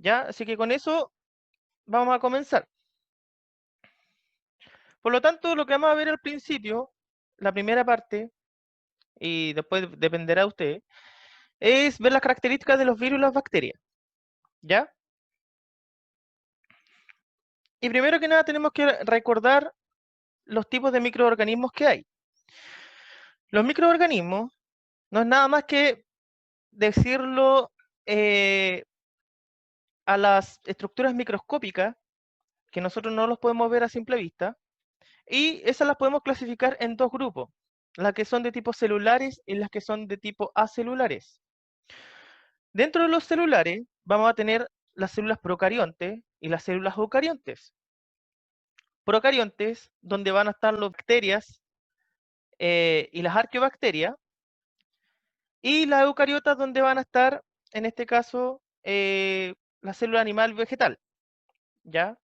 ¿Ya? Así que con eso vamos a comenzar. Por lo tanto, lo que vamos a ver al principio, la primera parte, y después dependerá de usted, es ver las características de los virus y las bacterias. ¿Ya? Y primero que nada tenemos que recordar los tipos de microorganismos que hay. Los microorganismos no es nada más que decirlo eh, a las estructuras microscópicas, que nosotros no los podemos ver a simple vista, y esas las podemos clasificar en dos grupos, las que son de tipo celulares y las que son de tipo acelulares. Dentro de los celulares vamos a tener las células procariontes y las células eucariontes. Procariontes, donde van a estar las bacterias y las arqueobacterias, y las eucariotas, donde van a estar, en este caso, la célula animal vegetal, ¿ya?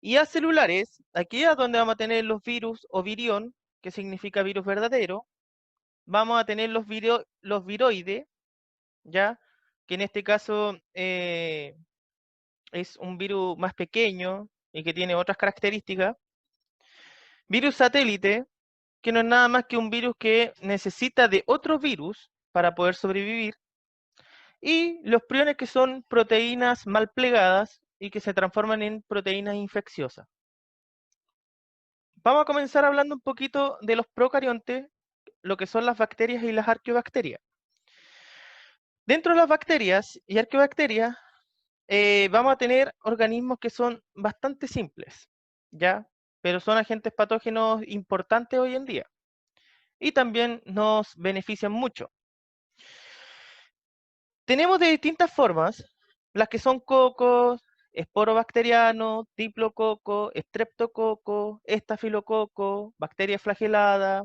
Y acelulares, aquí es donde vamos a tener los virus o virión, que significa virus verdadero. Vamos a tener los viroides, ¿ya? Que en este caso es un virus más pequeño y que tiene otras características. Virus satélite, que no es nada más que un virus que necesita de otro virus para poder sobrevivir. Y los priones, que son proteínas mal plegadas y que se transforman en proteínas infecciosas. Vamos a comenzar hablando un poquito de los procariontes, lo que son las bacterias y las arqueobacterias. Dentro de las bacterias y arqueobacterias vamos a tener organismos que son bastante simples, ¿ya? Pero son agentes patógenos importantes hoy en día y también nos benefician mucho. Tenemos de distintas formas, las que son cocos, esporobacteriano, diplococo, estreptococo, estafilococo, bacteria flagelada,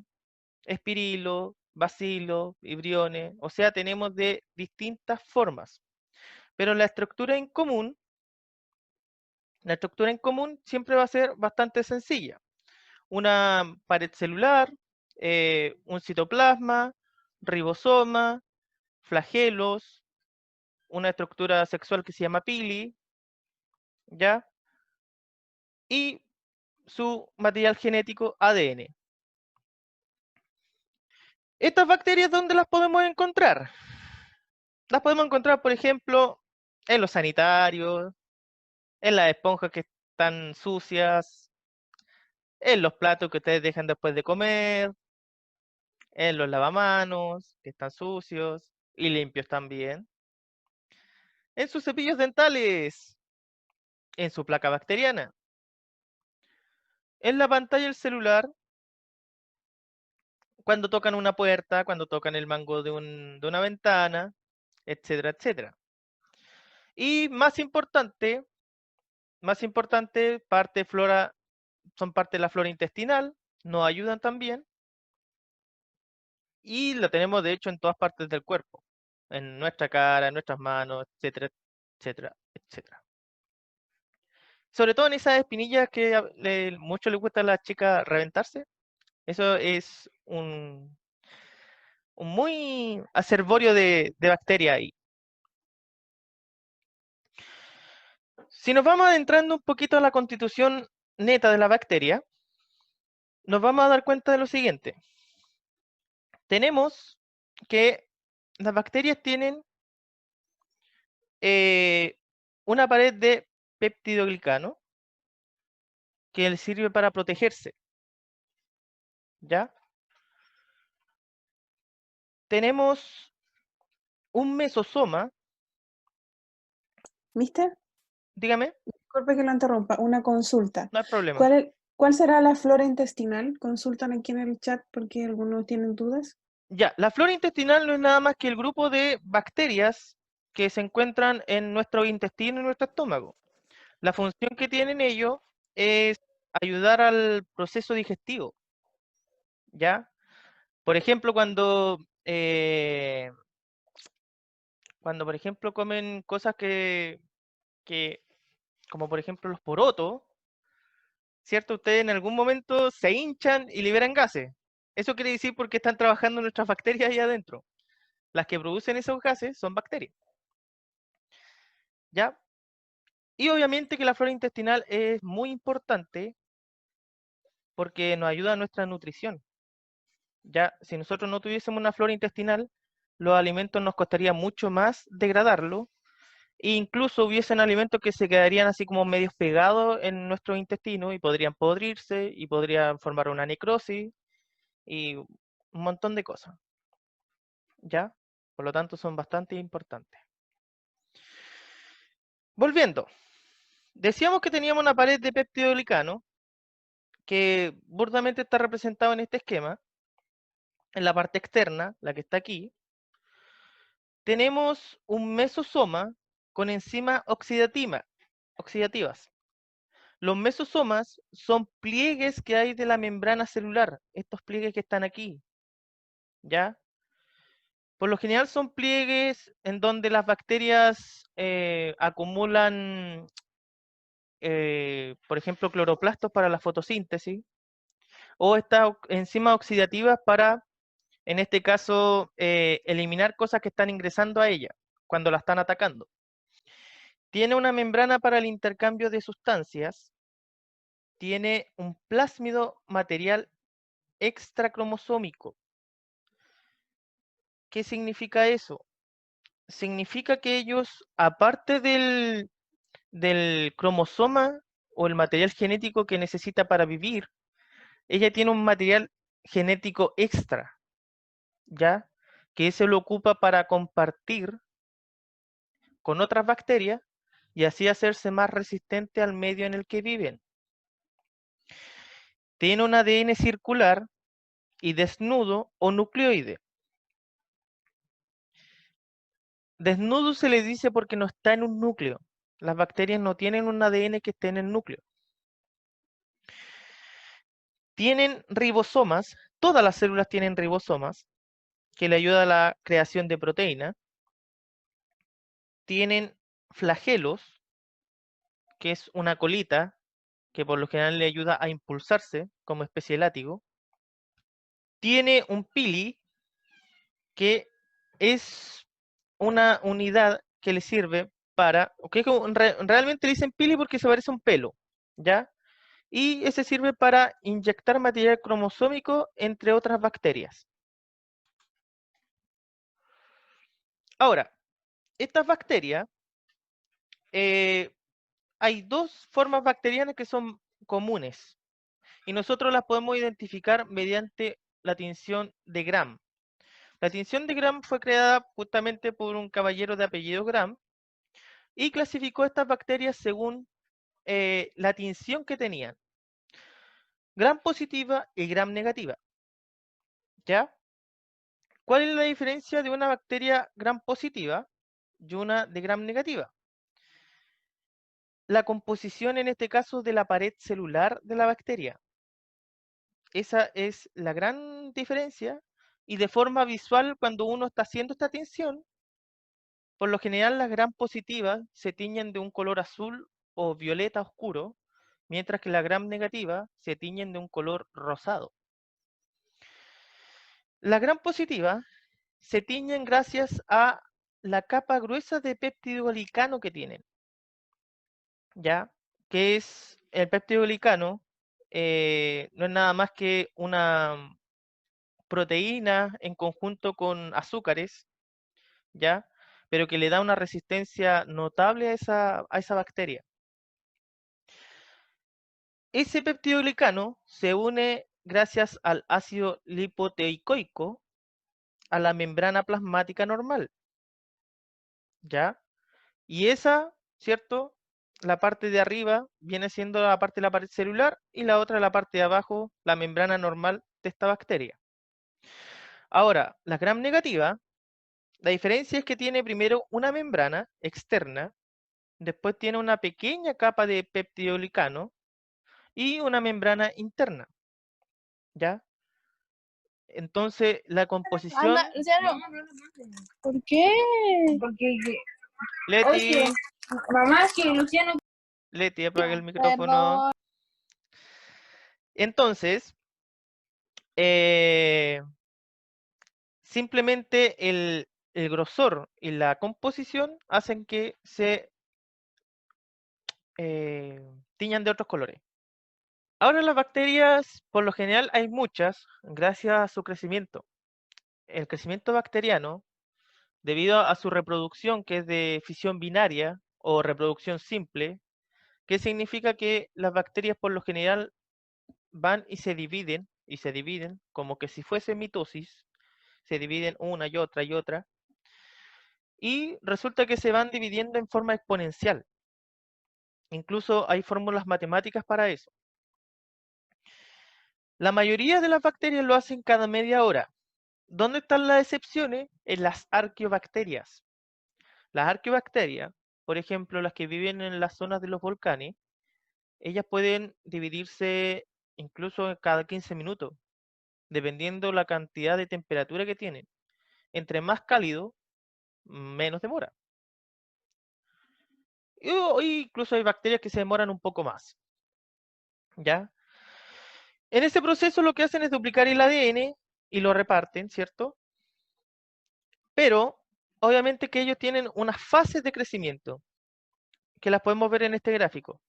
espirilo, bacilo, vibriones, o sea, tenemos de distintas formas. Pero la estructura en común siempre va a ser bastante sencilla. Una pared celular, un citoplasma, ribosoma, flagelos, una estructura sexual que se llama pili, ¿ya? Y su material genético ADN. ¿Estas bacterias dónde las podemos encontrar? Las podemos encontrar, por ejemplo, en los sanitarios, en las esponjas que están sucias, en los platos que ustedes dejan después de comer, en los lavamanos que están sucios y limpios también, en sus cepillos dentales, en su placa bacteriana, en la pantalla del celular, cuando tocan una puerta, cuando tocan el mango de una ventana, etcétera, etcétera. Y más importante, son parte de la flora intestinal, nos ayudan también, y lo tenemos de hecho en todas partes del cuerpo, en nuestra cara, en nuestras manos, etcétera, etcétera, etcétera. Sobre todo en esas espinillas que mucho le gusta a las chicas reventarse. Eso es un muy acervorio de bacterias ahí. Si nos vamos adentrando un poquito a la constitución neta de la bacteria, nos vamos a dar cuenta de lo siguiente. Tenemos que las bacterias tienen una pared de peptidoglicano que les sirve para protegerse, ¿ya? Tenemos un mesosoma, ¿Mister? dígame, Disculpe que lo interrumpa. Una consulta. no hay problema. ¿Cuál será la flora intestinal? Consultan aquí en el chat porque algunos tienen dudas. Ya, la flora intestinal no es nada más que el grupo de bacterias que se encuentran en nuestro intestino y nuestro estómago. La función que tienen ellos es ayudar al proceso digestivo, ¿ya? Por ejemplo, cuando por ejemplo comen cosas que, como por ejemplo los porotos, ¿cierto? Ustedes en algún momento se hinchan y liberan gases. Eso quiere decir porque están trabajando nuestras bacterias ahí adentro. Las que producen esos gases son bacterias. ¿ya? Y obviamente que la flora intestinal es muy importante porque nos ayuda a nuestra nutrición. Ya, si nosotros no tuviésemos una flora intestinal, los alimentos nos costaría mucho más degradarlo, e incluso hubiesen alimentos que se quedarían así como medios pegados en nuestro intestino y podrían podrirse y podrían formar una necrosis y un montón de cosas, ¿ya? Por lo tanto, son bastante importantes. Volviendo, decíamos que teníamos una pared de peptidoglicano que burdamente está representado en este esquema. En la parte externa, la que está aquí, tenemos un mesosoma con enzimas oxidativas. Los mesosomas son pliegues que hay de la membrana celular, estos pliegues que están aquí, ¿ya? Por lo general son pliegues en donde las bacterias acumulan, por ejemplo, cloroplastos para la fotosíntesis, o estas enzimas oxidativas para, en este caso, eliminar cosas que están ingresando a ella cuando la están atacando. Tiene una membrana para el intercambio de sustancias, tiene un plásmido material extracromosómico. ¿Qué significa eso? Significa que ellos, aparte del cromosoma o el material genético que necesita para vivir, ella tiene un material genético extra, ¿ya? Que se lo ocupa para compartir con otras bacterias y así hacerse más resistente al medio en el que viven. Tiene un ADN circular y desnudo o nucleoide. Desnudo se le dice porque no está en un núcleo. Las bacterias no tienen un ADN que esté en el núcleo. Tienen ribosomas, todas las células tienen ribosomas, que le ayuda a la creación de proteína. Tienen flagelos, que es una colita, que por lo general le ayuda a impulsarse como especie de látigo. Tiene un pili, que es una unidad que le sirve para, realmente le dicen pili porque se parece a un pelo, ¿ya? Y ese sirve para inyectar material cromosómico entre otras bacterias. Ahora, estas bacterias, eh, hay dos formas bacterianas que son comunes y nosotros las podemos identificar mediante la tinción de Gram. La tinción de Gram fue creada justamente por un caballero de apellido Gram y clasificó estas bacterias según la tinción que tenían, Gram positiva y Gram negativa. ¿Ya? ¿Cuál es la diferencia de una bacteria Gram positiva y una de Gram negativa? La composición en este caso de la pared celular de la bacteria. Esa es la gran diferencia y de forma visual cuando uno está haciendo esta tinción, por lo general las Gram positivas se tiñen de un color azul o violeta oscuro, mientras que las Gram negativas se tiñen de un color rosado. Las Gram positivas se tiñen gracias a la capa gruesa de peptidoglicano que tienen, ¿ya? Que es el peptidoglicano, no es nada más que una proteína en conjunto con azúcares, ¿ya? Pero que le da una resistencia notable a esa bacteria. Ese peptidoglicano se une gracias al ácido lipoteicoico a la membrana plasmática normal, ¿ya? Y esa, ¿cierto? La parte de arriba viene siendo la parte de la pared celular y la otra la parte de abajo, la membrana normal de esta bacteria. Ahora, la gram negativa, la diferencia es que tiene primero una membrana externa, después tiene una pequeña capa de peptidoglicano y una membrana interna, ¿ya? Entonces, la composición... Anda, Luciano. ¿Por qué? Porque, Leti, oye, mamá, es que Luciano. Leti, apaga el micrófono. Perdón. Entonces, eh, simplemente el grosor y la composición hacen que se tiñan de otros colores. Ahora las bacterias, por lo general hay muchas, gracias a su crecimiento. El crecimiento bacteriano, debido a su reproducción, que es de fisión binaria o reproducción simple, que significa que las bacterias por lo general van y se dividen, como que si fuese mitosis, se dividen una y otra, y resulta que se van dividiendo en forma exponencial. Incluso hay fórmulas matemáticas para eso. La mayoría de las bacterias lo hacen cada media hora. ¿Dónde están las excepciones? En las arqueobacterias. Las arqueobacterias, por ejemplo, las que viven en las zonas de los volcanes, ellas pueden dividirse incluso cada 15 minutos, dependiendo la cantidad de temperatura que tienen. Entre más cálido, menos demora. Y incluso hay bacterias que se demoran un poco más. ¿Ya? En ese proceso lo que hacen es duplicar el ADN y lo reparten, ¿cierto? Pero obviamente que ellos tienen unas fases de crecimiento, que las podemos ver en este gráfico.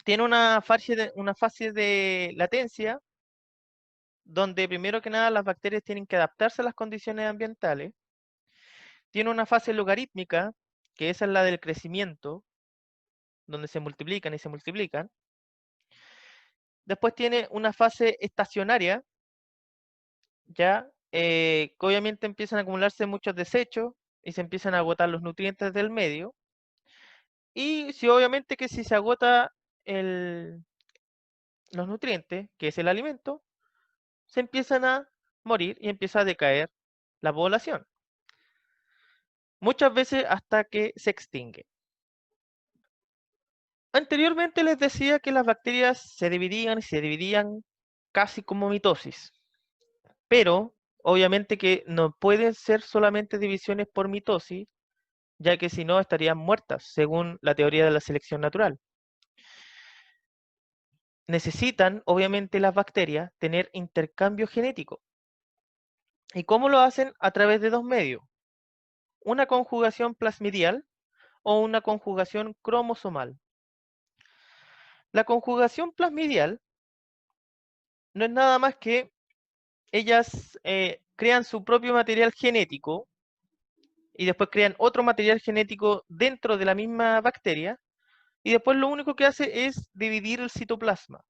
Tiene una fase de latencia, donde primero que nada las bacterias tienen que adaptarse a las condiciones ambientales. Tiene una fase logarítmica, que esa es la del crecimiento, donde se multiplican y se multiplican. Después tiene una fase estacionaria, ya, que obviamente empiezan a acumularse muchos desechos y se empiezan a agotar los nutrientes del medio. Y si obviamente que si se agota los nutrientes, que es el alimento, se empiezan a morir y empieza a decaer la población. Muchas veces hasta que se extingue. Anteriormente les decía que las bacterias se dividían y se dividían casi como mitosis, pero obviamente que no pueden ser solamente divisiones por mitosis, ya que si no estarían muertas, según la teoría de la selección natural. Necesitan, obviamente, las bacterias tener intercambio genético. ¿Y cómo lo hacen? A través de dos medios. Una conjugación plasmidial o una conjugación cromosomal. La conjugación plasmidial no es nada más que ellas crean su propio material genético y después crean otro material genético dentro de la misma bacteria y después lo único que hace es dividir el citoplasma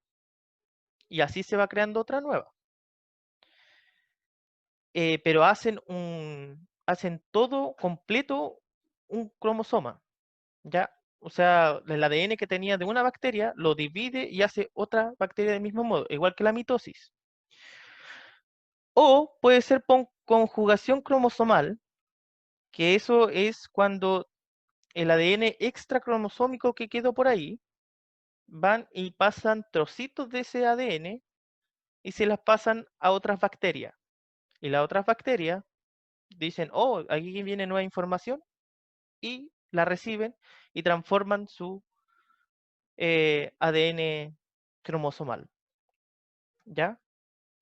y así se va creando otra nueva. Pero hacen todo completo un cromosoma, ¿ya? O sea, el ADN que tenía de una bacteria lo divide y hace otra bacteria del mismo modo, igual que la mitosis. O puede ser conjugación cromosomal, que eso es cuando el ADN extracromosómico que quedó por ahí, van y pasan trocitos de ese ADN y se las pasan a otras bacterias. Y las otras bacterias dicen, oh, aquí viene nueva información, y la reciben y transforman su ADN cromosomal. ¿Ya?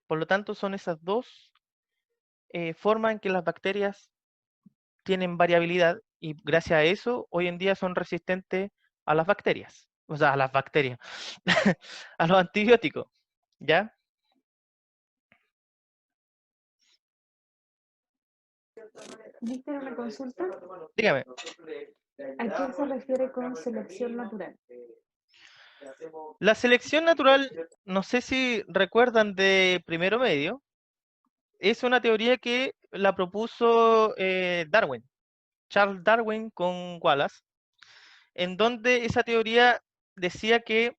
Por lo tanto, son esas dos formas en que las bacterias tienen variabilidad y gracias a eso hoy en día son resistentes a las bacterias. O sea, a las bacterias, a los antibióticos. ¿Ya? ¿Viste una consulta? Dígame. ¿A qué se refiere con selección natural? La selección natural, no sé si recuerdan de primero medio, es una teoría que la propuso Darwin, Charles Darwin con Wallace, en donde esa teoría decía que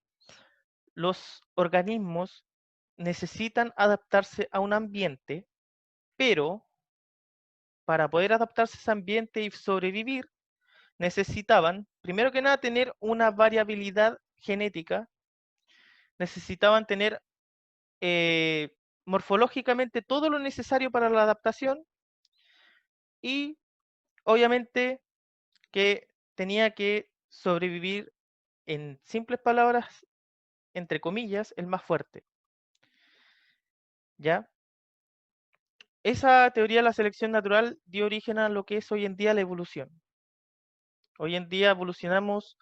los organismos necesitan adaptarse a un ambiente, pero para poder adaptarse a ese ambiente y sobrevivir, necesitaban, primero que nada, tener una variabilidad genética, necesitaban tener eh, morfológicamente todo lo necesario para la adaptación y obviamente que tenía que sobrevivir, en simples palabras, entre comillas, el más fuerte. ¿Ya? Esa teoría de la selección natural dio origen a lo que es hoy en día la evolución. Hoy en día evolucionamos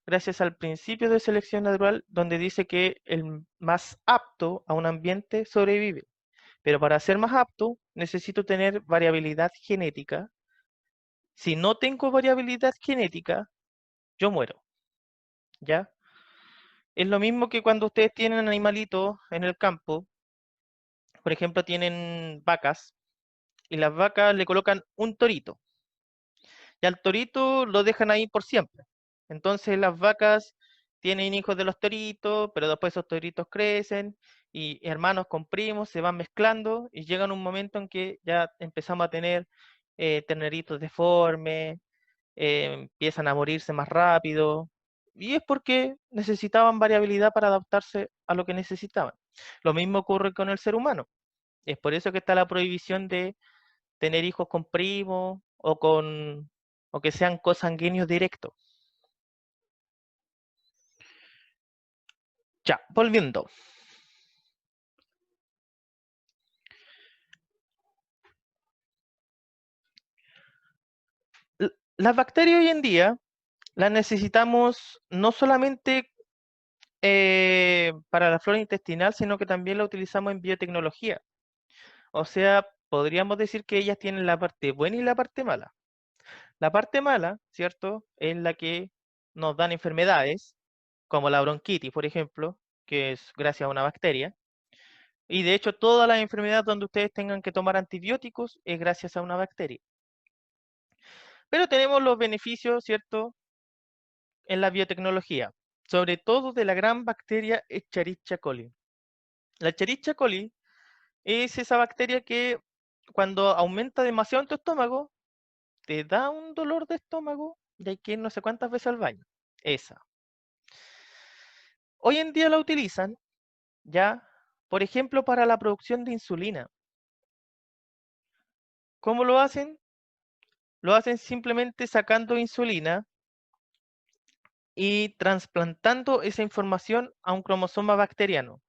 gracias al principio de selección natural, donde dice que el más apto a un ambiente sobrevive. Pero para ser más apto, necesito tener variabilidad genética. Si no tengo variabilidad genética, yo muero, ¿ya? Es lo mismo que cuando ustedes tienen animalitos en el campo, por ejemplo, tienen vacas, y las vacas le colocan un torito, y al torito lo dejan ahí por siempre. Entonces las vacas tienen hijos de los toritos, pero después esos toritos crecen, y hermanos con primos se van mezclando, y llegan un momento en que ya empezamos a tener terneritos deformes, empiezan a morirse más rápido, y es porque necesitaban variabilidad para adaptarse a lo que necesitaban. Lo mismo ocurre con el ser humano. Es por eso que está la prohibición de tener hijos con primos o que sean cosanguíneos directos. Ya, volviendo. Las bacterias hoy en día las necesitamos no solamente para la flora intestinal, sino que también la utilizamos en biotecnología. O sea, podríamos decir que ellas tienen la parte buena y la parte mala. La parte mala, ¿cierto? Es la que nos dan enfermedades, como la bronquitis, por ejemplo, que es gracias a una bacteria. Y de hecho, todas las enfermedades donde ustedes tengan que tomar antibióticos es gracias a una bacteria. Pero tenemos los beneficios, ¿cierto?, en la biotecnología, sobre todo de la gran bacteria Escherichia coli. La Escherichia coli es esa bacteria que cuando aumenta demasiado en tu estómago, te da un dolor de estómago y hay que ir no sé cuántas veces al baño. Esa. Hoy en día la utilizan, ya, por ejemplo, para la producción de insulina. ¿Cómo lo hacen? Lo hacen simplemente sacando insulina y trasplantando esa información a un cromosoma bacteriano.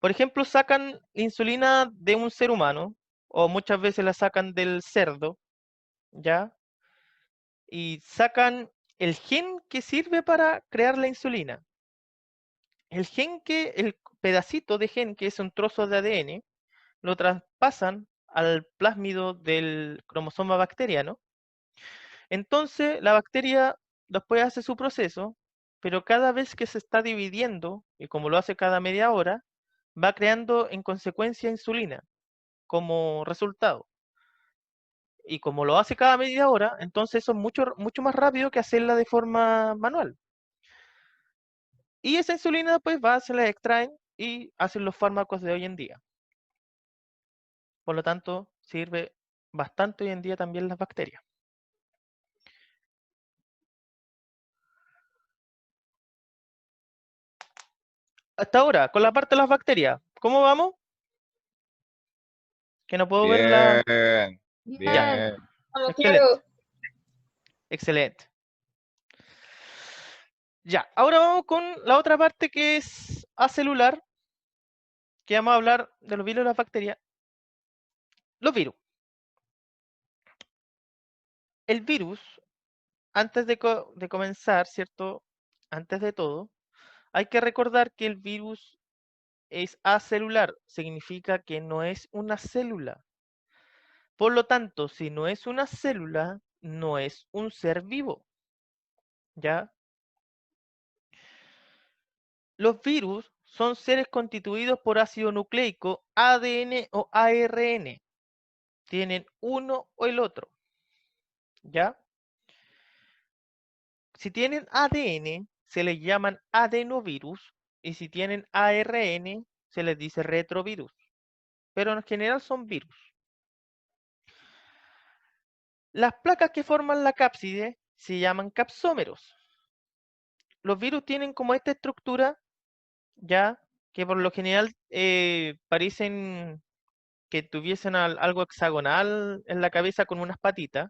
Por ejemplo, sacan insulina de un ser humano, o muchas veces la sacan del cerdo, ¿ya? Y sacan el gen que sirve para crear la insulina. El pedacito de gen que es un trozo de ADN, lo traspasan al plásmido del cromosoma bacteriano. Entonces, la bacteria después hace su proceso, pero cada vez que se está dividiendo, y como lo hace cada media hora, va creando en consecuencia insulina como resultado. Y como lo hace cada media hora, entonces eso es mucho más rápido que hacerla de forma manual. Y esa insulina pues se la extraen y hacen los fármacos de hoy en día. Por lo tanto, sirve bastante hoy en día también las bacterias. Hasta ahora, con la parte de las bacterias, ¿cómo vamos? Que no puedo verla. Bien, Ya, Bien, bien. todo excelente, claro. excelente. Ya, ahora vamos con la otra parte que es acelular, que vamos a hablar de los virus y las bacterias. Los virus. El virus, antes de comenzar, ¿cierto? Antes de todo, hay que recordar que el virus es acelular, significa que no es una célula. Por lo tanto, si no es una célula, no es un ser vivo, ¿ya? Los virus son seres constituidos por ácido nucleico, ADN o ARN. Tienen uno o el otro, ¿ya? Si tienen ADN, se les llaman adenovirus, y si tienen ARN, se les dice retrovirus. Pero en general son virus. Las placas que forman la cápside se llaman capsómeros. Los virus tienen como esta estructura, ya, que por lo general parecen que tuviesen algo hexagonal en la cabeza con unas patitas.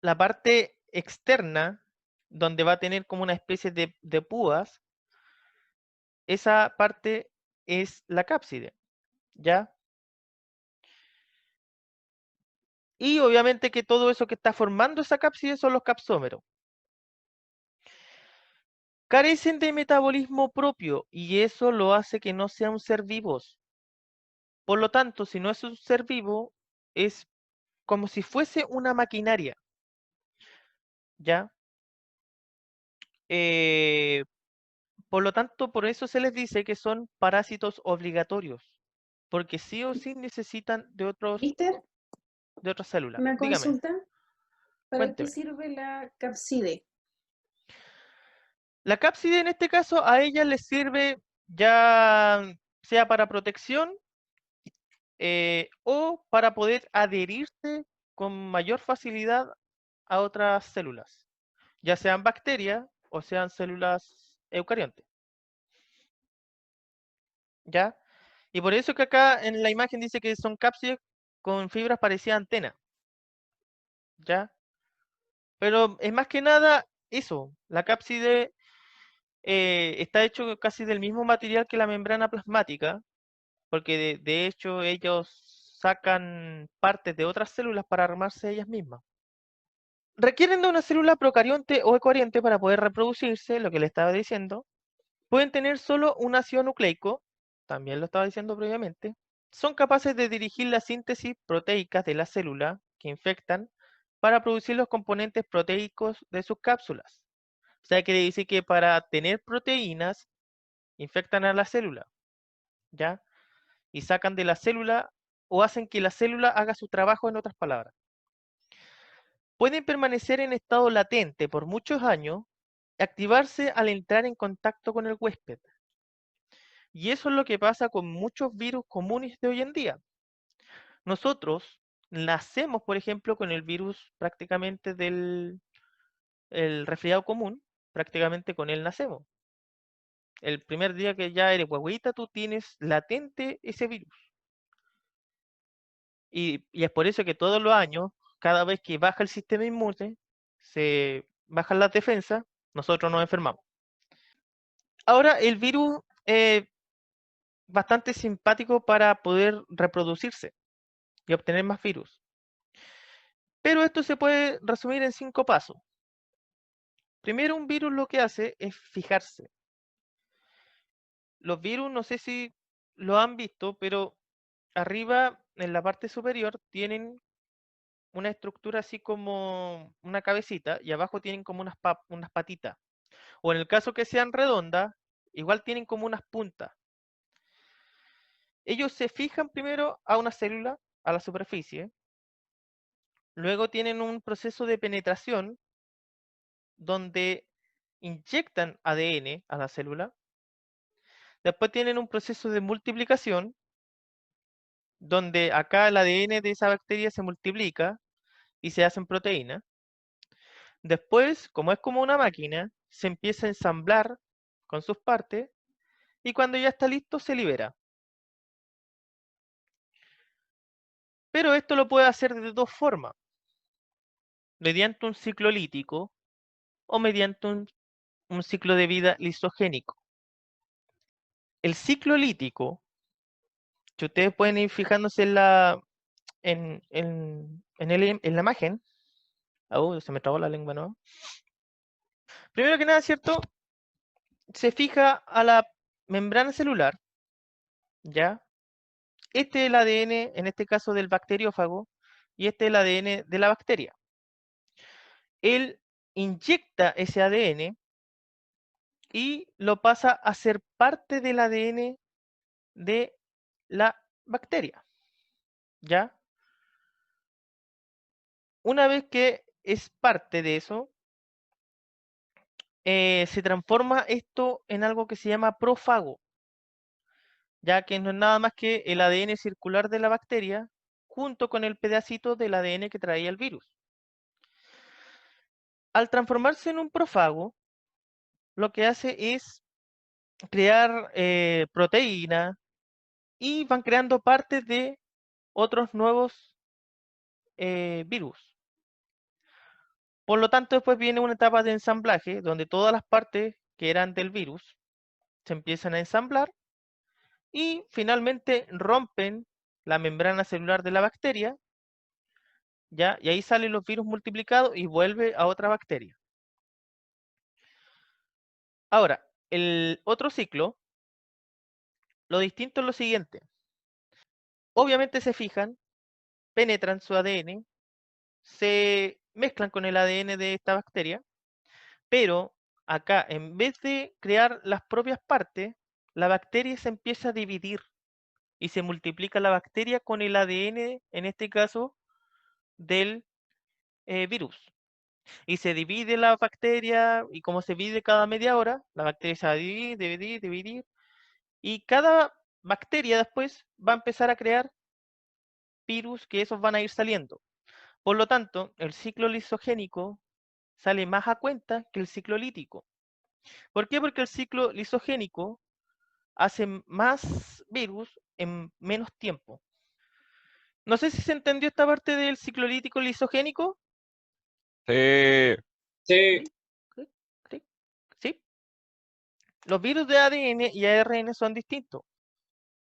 La parte externa, donde va a tener como una especie de púas, esa parte es la cápside, ¿ya? Y obviamente que todo eso que está formando esa cápside son los capsómeros. carecen de metabolismo propio y eso lo hace que no sean ser vivos. Por lo tanto, si no es un ser vivo, es como si fuese una maquinaria, ¿ya? Eh, por lo tanto, por eso se les dice que son parásitos obligatorios, porque sí o sí necesitan Mister, de otras células. una Dígame, consulta. ¿Para qué cuénteme. sirve la capside? La cápside en este caso a ella les sirve ya sea para protección o para poder adherirse con mayor facilidad a otras células, ya sean bacterias o sean células eucariontes, ¿ya? Y por eso que acá en la imagen dice que son cápsides con fibras parecidas a antena, ¿ya? Pero es más que nada eso, la cápside está hecho casi del mismo material que la membrana plasmática, porque de hecho ellos sacan partes de otras células para armarse ellas mismas. Requieren de una célula procarionte o eucarionte para poder reproducirse, lo que le estaba diciendo. Pueden tener solo un ácido nucleico, también lo estaba diciendo previamente. Son capaces de dirigir la síntesis proteica de la célula que infectan para producir los componentes proteicos de sus cápsulas. O sea, quiere decir que para tener proteínas, infectan a la célula, ¿ya? Y sacan de la célula o hacen que la célula haga su trabajo, en otras palabras. Pueden permanecer en estado latente por muchos años y activarse al entrar en contacto con el huésped. Y eso es lo que pasa con muchos virus comunes de hoy en día. Nosotros nacemos, por ejemplo, con el virus prácticamente del el resfriado común, prácticamente con él nacemos. El primer día que ya eres guagüita, tú tienes latente ese virus. Y es por eso que todos los años, cada vez que baja el sistema inmune, se bajan las defensas, nosotros nos enfermamos. Ahora, el virus es bastante simpático para poder reproducirse y obtener más virus. Pero esto se puede resumir en 5 pasos. Primero, un virus lo que hace es fijarse. Los virus, no sé si lo han visto, pero arriba, en la parte superior, tienen una estructura así como una cabecita y abajo tienen como unas patitas. O en el caso que sean redondas, igual tienen como unas puntas. Ellos se fijan primero a una célula, a la superficie, luego tienen un proceso de penetración donde inyectan ADN a la célula, después tienen un proceso de multiplicación donde acá el ADN de esa bacteria se multiplica y se hacen proteínas. Después, como es como una máquina, se empieza a ensamblar con sus partes y cuando ya está listo se libera. Pero esto lo puede hacer de dos formas, mediante un ciclo lítico o mediante un ciclo de vida lisogénico. El ciclo lítico, si ustedes pueden ir fijándose en la imagen, se me trabó la lengua, ¿no? Primero que nada, ¿cierto? Se fija a la membrana celular, ¿ya? Este es el ADN, en este caso del bacteriófago, y este es el ADN de la bacteria. Él inyecta ese ADN y lo pasa a ser parte del ADN de la bacteria, ¿ya? Una vez que es parte de eso, se transforma esto en algo que se llama prófago, ya que no es nada más que el ADN circular de la bacteria junto con el pedacito del ADN que traía el virus. Al transformarse en un prófago, lo que hace es crear proteínas y van creando partes de otros nuevos virus. Por lo tanto, después viene una etapa de ensamblaje donde todas las partes que eran del virus se empiezan a ensamblar y finalmente rompen la membrana celular de la bacteria, ¿ya? Y ahí salen los virus multiplicados y vuelve a otra bacteria. Ahora, el otro ciclo, lo distinto es lo siguiente. Obviamente se fijan, penetran su ADN, se mezclan con el ADN de esta bacteria, pero acá, en vez de crear las propias partes, la bacteria se empieza a dividir y se multiplica la bacteria con el ADN, en este caso, del virus. Y se divide la bacteria, y como se divide cada media hora, la bacteria se va a dividir, dividir, dividir, y cada bacteria después va a empezar a crear virus que esos van a ir saliendo. Por lo tanto, el ciclo lisogénico sale más a cuenta que el ciclo lítico. ¿Por qué? Porque el ciclo lisogénico hace más virus en menos tiempo. No sé si se entendió esta parte del ciclo lítico lisogénico. Sí. Sí, ¿Sí? ¿Sí? ¿Sí? ¿Sí? Los virus de ADN y ARN son distintos.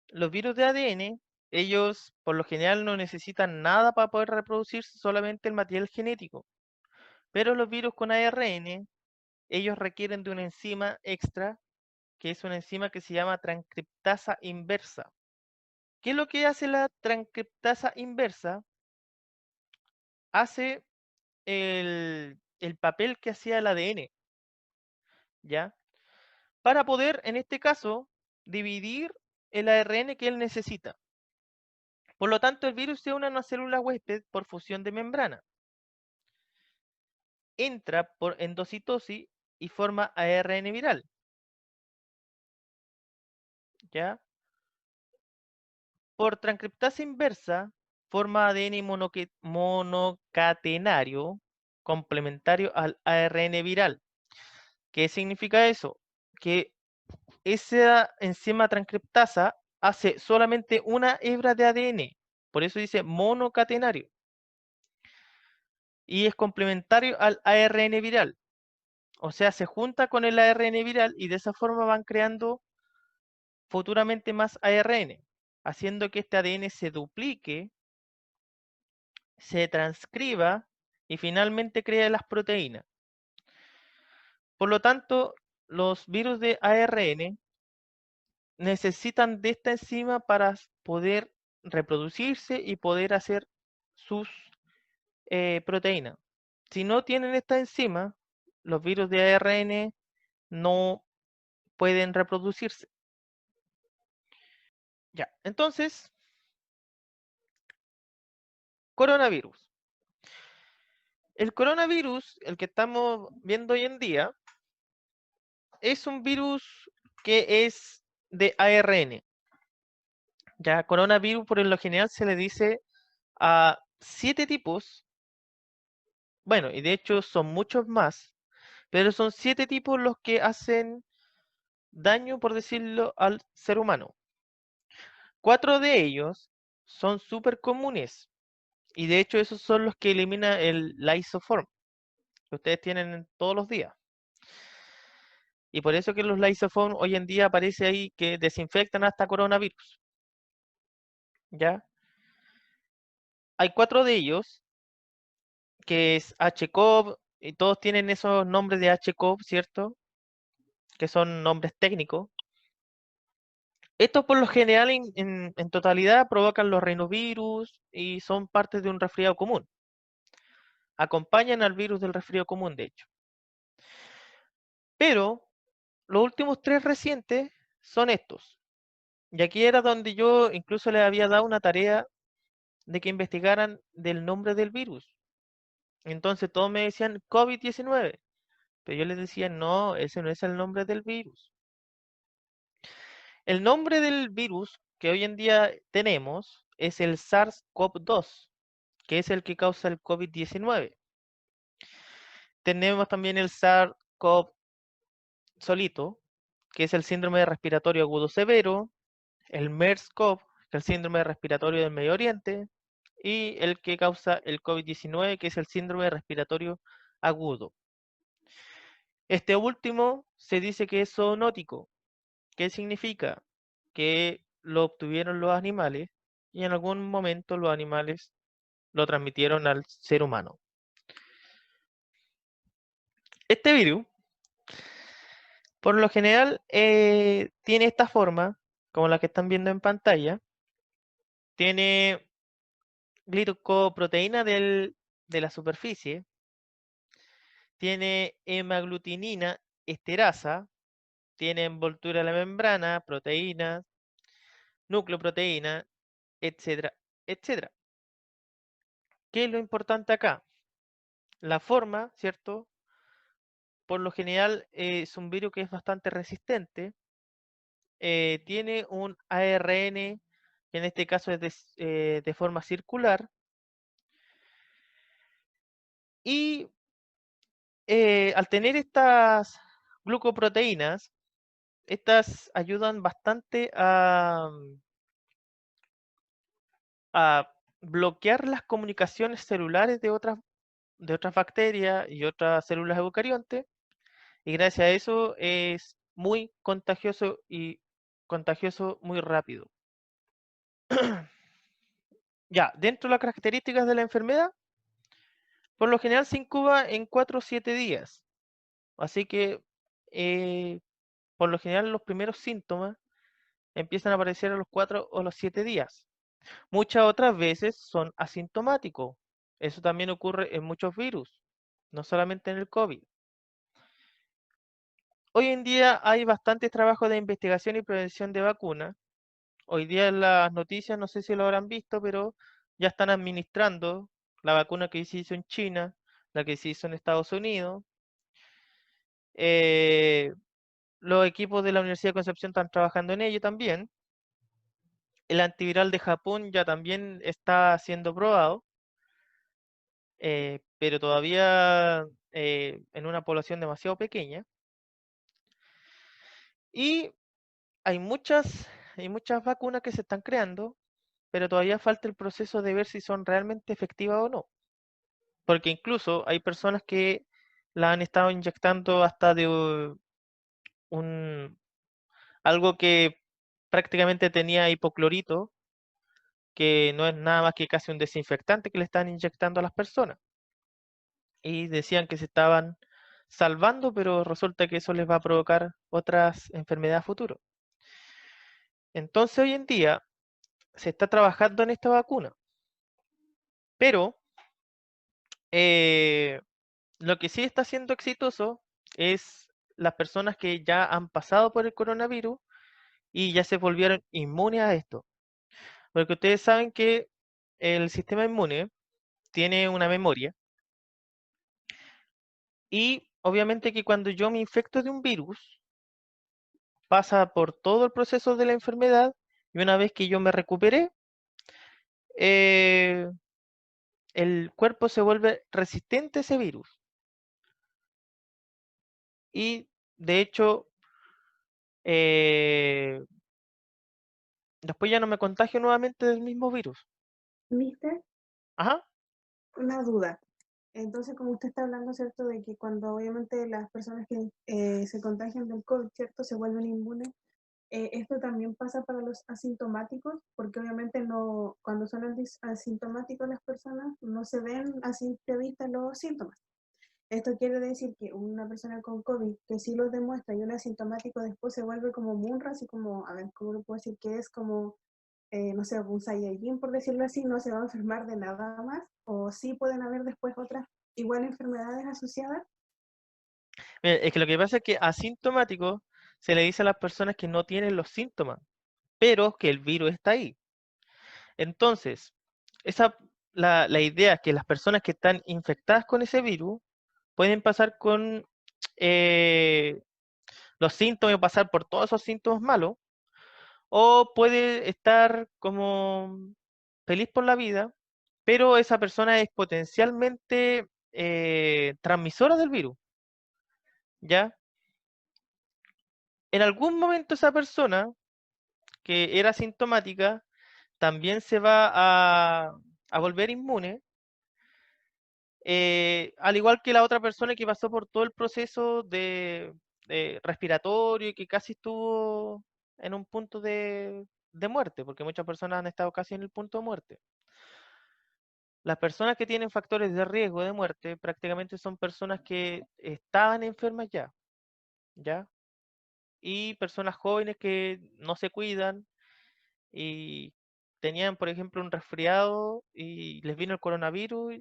Los virus de ADN, ellos por lo general no necesitan nada para poder reproducirse, solamente el material genético. Pero los virus con ARN, ellos requieren de una enzima extra, que es una enzima que se llama transcriptasa inversa. ¿Qué es lo que hace la transcriptasa inversa? Hace el papel que hacía el ADN, ¿ya? Para poder, en este caso, dividir el ARN que él necesita. Por lo tanto, el virus se une a una célula huésped por fusión de membrana. Entra por endocitosis y forma ARN viral, ¿ya? Por transcriptasa inversa, forma ADN monocatenario complementario al ARN viral. ¿Qué significa eso? Que esa enzima transcriptasa hace solamente una hebra de ADN, por eso dice monocatenario, y es complementario al ARN viral. O sea, se junta con el ARN viral y de esa forma van creando futuramente más ARN, haciendo que este ADN se duplique, se transcriba y finalmente crea las proteínas. Por lo tanto, los virus de ARN necesitan de esta enzima para poder reproducirse y poder hacer sus proteínas. Si no tienen esta enzima, los virus de ARN no pueden reproducirse. Ya, entonces, coronavirus. El coronavirus, el que estamos viendo hoy en día, es un virus que es de ARN. Ya, coronavirus por lo general se le dice a 7 tipos, bueno, y de hecho son muchos más, pero son 7 tipos los que hacen daño, por decirlo, al ser humano. 4 de ellos son súper comunes, y de hecho esos son los que elimina el lysoform, que ustedes tienen todos los días. Y por eso que los lysoform hoy en día aparece ahí que desinfectan hasta coronavirus. ¿Ya? Hay 4 de ellos, que es HCOV, y todos tienen esos nombres de HCOV, ¿cierto? Que son nombres técnicos. Estos por lo general en totalidad provocan los rinovirus y son parte de un resfriado común. Acompañan al virus del resfriado común, de hecho. Pero los últimos 3 recientes son estos. Y aquí era donde yo incluso les había dado una tarea de que investigaran del nombre del virus. Entonces todos me decían COVID-19, pero yo les decía, no, ese no es el nombre del virus. El nombre del virus que hoy en día tenemos es el SARS-CoV-2, que es el que causa el COVID-19. Tenemos también el SARS-CoV solito, que es el síndrome respiratorio agudo severo, el MERS-CoV, que es el síndrome respiratorio del Medio Oriente, y el que causa el COVID-19, que es el síndrome respiratorio agudo. Este último se dice que es zoonótico. ¿Qué significa? Que lo obtuvieron los animales y en algún momento los animales lo transmitieron al ser humano. Este virus Por lo general, tiene esta forma, como la que están viendo en pantalla. Tiene glicoproteína de la superficie, tiene hemaglutinina esterasa, tiene envoltura de la membrana, proteínas, nucleoproteína, etcétera, etcétera. ¿Qué es lo importante acá? La forma, ¿cierto? Por lo general es un virus que es bastante resistente. Tiene un ARN, que en este caso es de forma circular. Y al tener estas glucoproteínas, estas ayudan bastante a bloquear las comunicaciones celulares de otras bacterias y otras células eucariontes, y gracias a eso es muy contagioso y contagioso muy rápido. Ya, dentro de las características de la enfermedad, por lo general se incuba en 4 o 7 días. Así que, por lo general, los primeros síntomas empiezan a aparecer a los 4 o los 7 días. Muchas otras veces son asintomáticos. Eso también ocurre en muchos virus, no solamente en el COVID. Hoy en día hay bastantes trabajos de investigación y prevención de vacunas. Hoy día en las noticias, no sé si lo habrán visto, pero ya están administrando la vacuna que se hizo en China, la que se hizo en Estados Unidos. Eh, los equipos de la Universidad de Concepción están trabajando en ello también. El antiviral de Japón ya también está siendo probado, pero todavía en una población demasiado pequeña. Y hay muchas vacunas que se están creando, pero todavía falta el proceso de ver si son realmente efectivas o no. Porque incluso hay personas que la han estado inyectando hasta de un algo que prácticamente tenía hipoclorito, que no es nada más que casi un desinfectante que le están inyectando a las personas. Y decían que se estaban salvando, pero resulta que eso les va a provocar otras enfermedades a futuro. Entonces hoy en día se está trabajando en esta vacuna, pero eh, lo que sí está siendo exitoso es las personas que ya han pasado por el coronavirus y ya se volvieron inmunes a esto. Porque ustedes saben que el sistema inmune tiene una memoria y obviamente que cuando yo me infecto de un virus, pasa por todo el proceso de la enfermedad y una vez que yo me recuperé, eh, el cuerpo se vuelve resistente a ese virus. Y de hecho, eh, después ya no me contagio nuevamente del mismo virus. ¿Viste? Ajá. Una duda. Entonces, como usted está hablando, ¿cierto? De que cuando obviamente las personas que se contagian del COVID, ¿cierto? Se vuelven inmunes. Esto también pasa para los asintomáticos, porque obviamente no, cuando son asintomáticos las personas no se ven a simple vista los síntomas. Esto quiere decir que una persona con COVID que sí los demuestra y un asintomático después se vuelve como Munra, así como, a ver, ¿cómo lo puedo decir? Que es como, no sé, un Saiyajin, por decirlo así, no se va a enfermar de nada más, o sí pueden haber después otras igual enfermedades asociadas. Mira, es que lo que pasa es que asintomático se le dice a las personas que no tienen los síntomas, pero que el virus está ahí. Entonces, esa, la idea es que las personas que están infectadas con ese virus pueden pasar con eh, los síntomas y pasar por todos esos síntomas malos, o puede estar como feliz por la vida, pero esa persona es potencialmente transmisora del virus, ¿ya? En algún momento esa persona que era sintomática también se va a volver inmune, al igual que la otra persona que pasó por todo el proceso de respiratorio y que casi estuvo en un punto de muerte, porque muchas personas han estado casi en el punto de muerte. Las personas que tienen factores de riesgo de muerte prácticamente son personas que estaban enfermas ya, ¿ya? y personas jóvenes que no se cuidan y tenían, por ejemplo, un resfriado y les vino el coronavirus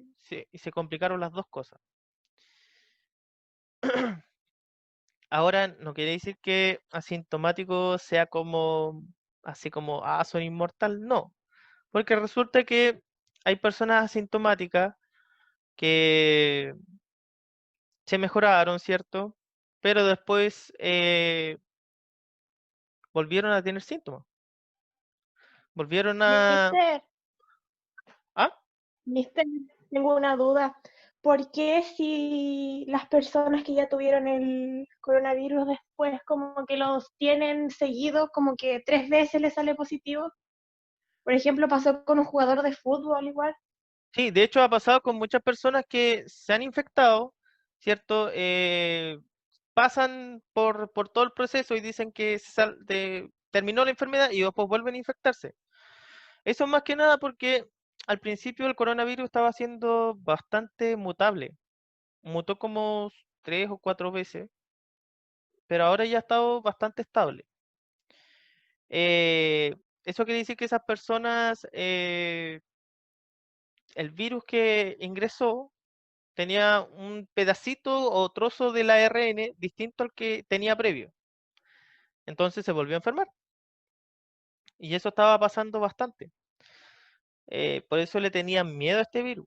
y se complicaron las dos cosas. Ahora, no quiere decir que asintomático sea como, así como, soy inmortal, no, porque resulta que hay personas asintomáticas que se mejoraron, ¿cierto? Pero después volvieron a tener síntomas, volvieron a... Mister, ¿Ah? mister, tengo una duda. ¿Por qué si las personas que ya tuvieron el coronavirus después como que los tienen seguidos, como que 3 veces les sale positivo? Por ejemplo, pasó con un jugador de fútbol igual. Sí, de hecho ha pasado con muchas personas que se han infectado, ¿cierto? Pasan por todo el proceso y dicen que terminó la enfermedad y después vuelven a infectarse. Eso más que nada porque al principio el coronavirus estaba siendo bastante mutable. Mutó como 3 o 4 veces, pero ahora ya ha estado bastante estable. Eh, Eso quiere decir que esas personas, el virus que ingresó tenía un pedacito o trozo del ARN distinto al que tenía previo. Entonces se volvió a enfermar. Y eso estaba pasando bastante. Por eso le tenían miedo a este virus.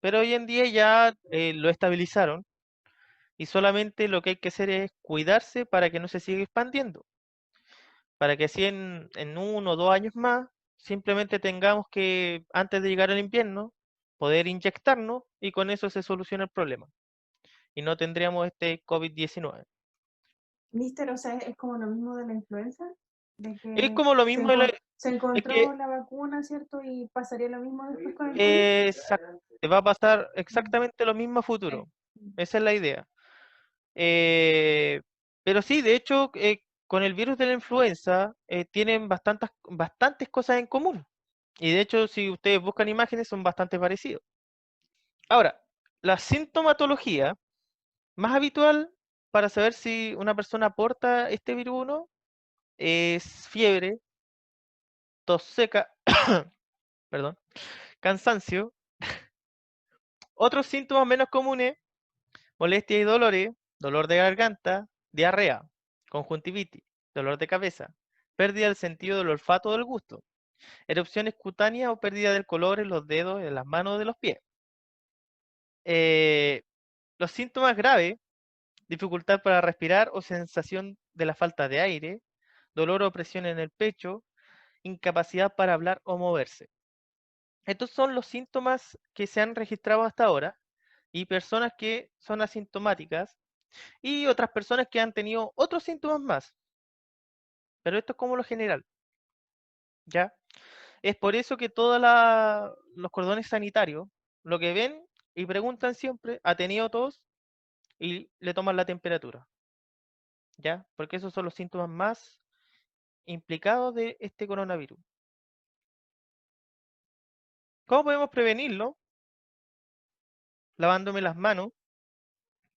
Pero hoy en día ya lo estabilizaron y solamente lo que hay que hacer es cuidarse para que no se siga expandiendo. Para que así en 1 o 2 años más simplemente tengamos que, antes de llegar al invierno, poder inyectarnos y con eso se soluciona el problema. Y no tendríamos este COVID-19. Mister, o sea, es como lo mismo de la influenza, de Es que como lo se, mismo, se es que encontró la vacuna, ¿cierto? Y pasaría lo mismo después con el COVID. te va a pasar exactamente lo mismo a futuro. Esa es la idea. Eh, pero sí, de hecho, con el virus de la influenza tienen bastantes cosas en común. Y de hecho, si ustedes buscan imágenes, son bastante parecidos. Ahora, la sintomatología más habitual para saber si una persona porta este virus o no es fiebre, tos seca, perdón, cansancio. Otros síntomas menos comunes: molestias y dolores, dolor de garganta, diarrea, conjuntivitis, dolor de cabeza, pérdida del sentido del olfato o del gusto, erupciones cutáneas o pérdida del color en los dedos, en las manos o de los pies. Eh, los síntomas graves: dificultad para respirar o sensación de la falta de aire, dolor o presión en el pecho, incapacidad para hablar o moverse. Estos son los síntomas que se han registrado hasta ahora y personas que son asintomáticas y otras personas que han tenido otros síntomas más. Pero esto es como lo general, ¿ya? Es por eso que todos los cordones sanitarios lo que ven y preguntan siempre: ¿ha tenido tos? Y le toman la temperatura, ¿ya? Porque esos son los síntomas más implicados de este coronavirus. ¿Cómo podemos prevenirlo? Lavándome las manos,